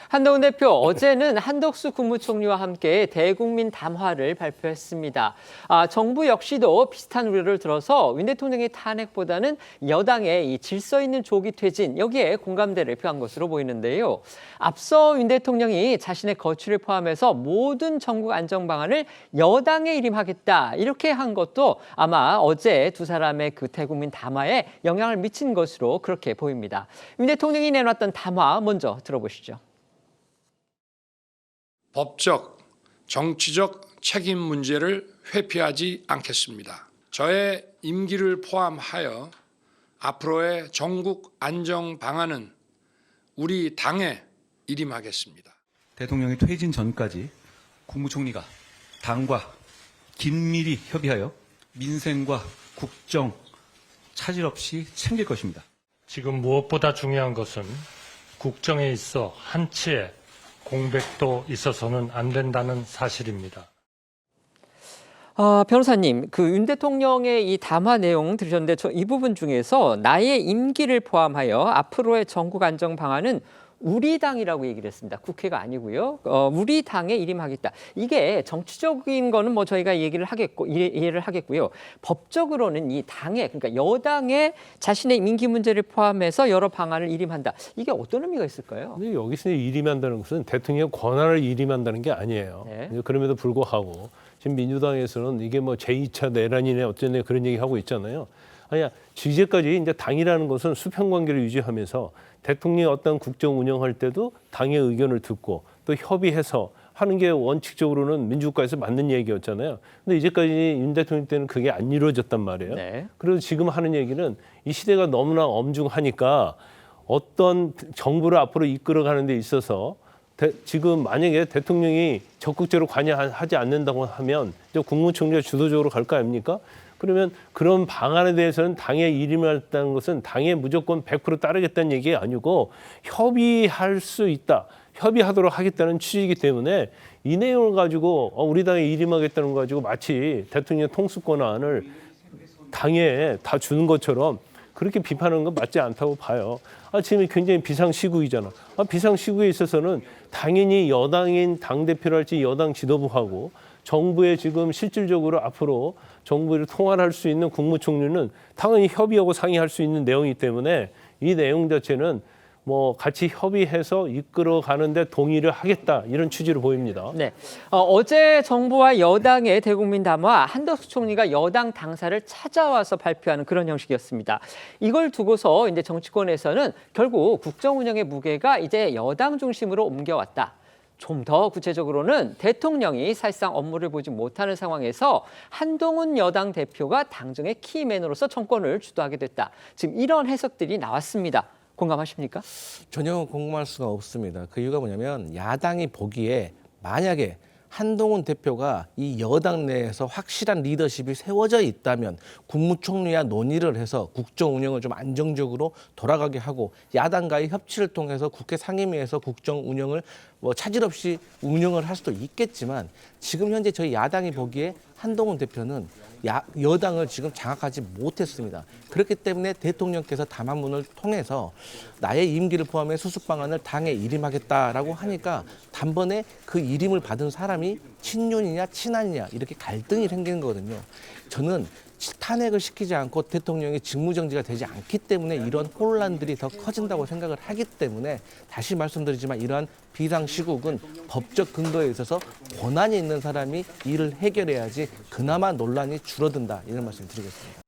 한동훈 대표 어제는 한덕수 국무총리와 함께 대국민 담화를 발표했습니다. 정부 역시도 비슷한 우려를 들어서 윤 대통령의 탄핵보다는 여당의 이 질서 있는 조기 퇴진 여기에 공감대를 표한 것으로 보이는데요. 앞서 윤 대통령이 자신의 거취를 포함해서 모든 전국 안정 방안을 여당에 일임하겠다 이렇게 한 것도 아마 어제 두 사람의 그 대국민 담화에 영향을 미친 것으로 그렇게 보입니다. 윤 대통령이 내놨던 담화 먼저 들어보시죠. 법적, 정치적 책임 문제를 회피하지 않겠습니다. 저의 임기를 포함하여 앞으로의 전국 안정 방안은 우리 당에 일임하겠습니다. 대통령이 퇴진 전까지 국무총리가 당과 긴밀히 협의하여 민생과 국정 차질 없이 챙길 것입니다. 지금 무엇보다 중요한 것은 국정에 있어 한치의 공백도 있어서는 안 된다는 사실입니다. 변호사님, 그 윤 대통령의 이 담화 내용 들으셨는데 이 부분 중에서 나의 임기를 포함하여 앞으로의 전국 안정 방안은 우리 당이라고 얘기를 했습니다. 국회가 아니고요. 우리 당에 일임하겠다. 이게 정치적인 거는 뭐 저희가 얘기를 하겠고 이해를 하겠고요. 법적으로는 이 당에 그러니까 여당에 자신의 임기 문제를 포함해서 여러 방안을 일임한다. 이게 어떤 의미가 있을까요? 근데 여기서 일임한다는 것은 대통령 권한을 일임한다는 게 아니에요. 네. 그럼에도 불구하고 지금 민주당에서는 이게 뭐 제2차 내란이네 어쩌네 그런 얘기 하고 있잖아요. 아니야, 이제까지 이제 당이라는 것은 수평 관계를 유지하면서 대통령이 어떤 국정 운영할 때도 당의 의견을 듣고 또 협의해서 하는 게 원칙적으로는 민주국가에서 맞는 얘기였잖아요. 근데 이제까지 윤 대통령 때는 그게 안 이루어졌단 말이에요. 네. 그래서 지금 하는 얘기는 이 시대가 너무나 엄중하니까 어떤 정부를 앞으로 이끌어가는 데 있어서 지금 만약에 대통령이 적극적으로 관여하지 않는다고 하면 이제 국무총리가 주도적으로 갈 거 아닙니까? 그러면 그런 방안에 대해서는 당에 일임했다는 것은 당에 무조건 100% 따르겠다는 얘기가 아니고 협의할 수 있다. 협의하도록 하겠다는 취지이기 때문에 이 내용을 가지고 우리 당에 일임하겠다는 거 가지고 마치 대통령 통수 권한을 당에 다 주는 것처럼 그렇게 비판하는 건 맞지 않다고 봐요. 지금 굉장히 비상시국이잖아. 비상시국에 있어서는 당연히 여당인 당대표랄지 여당 지도부하고 정부에 지금 실질적으로 앞으로 정부를 통할할 수 있는 국무총리는 당연히 협의하고 상의할 수 있는 내용이기 때문에 이 내용 자체는 뭐 같이 협의해서 이끌어가는데 동의를 하겠다 이런 취지로 보입니다. 네, 어제 정부와 여당의 대국민 담화 한덕수 총리가 여당 당사를 찾아와서 발표하는 그런 형식이었습니다. 이걸 두고서 이제 정치권에서는 결국 국정 운영의 무게가 이제 여당 중심으로 옮겨왔다. 좀 더 구체적으로는 대통령이 사실상 업무를 보지 못하는 상황에서 한동훈 여당 대표가 당정의 키맨으로서 정권을 주도하게 됐다. 지금 이런 해석들이 나왔습니다. 공감하십니까? 전혀 공감할 수가 없습니다. 그 이유가 뭐냐면 야당이 보기에 만약에 한동훈 대표가 이 여당 내에서 확실한 리더십이 세워져 있다면 국무총리와 논의를 해서 국정 운영을 좀 안정적으로 돌아가게 하고 야당과의 협치를 통해서 국회 상임위에서 국정 운영을 뭐 차질 없이 운영을 할 수도 있겠지만 지금 현재 저희 야당이 보기에 한동훈 대표는 여당을 지금 장악하지 못했습니다. 그렇기 때문에 대통령께서 담화문을 통해서 나의 임기를 포함해 수습 방안을 당에 일임하겠다라고 하니까 단번에 그 일임을 받은 사람이 친윤이냐 친한이냐 이렇게 갈등이 생기는 거거든요. 저는 탄핵을 시키지 않고 대통령이 직무정지가 되지 않기 때문에 이런 혼란들이 더 커진다고 생각을 하기 때문에 다시 말씀드리지만 이러한 비상시국은 법적 근거에 있어서 권한이 있는 사람이 이를 해결해야지 그나마 논란이 줄어든다 이런 말씀 드리겠습니다.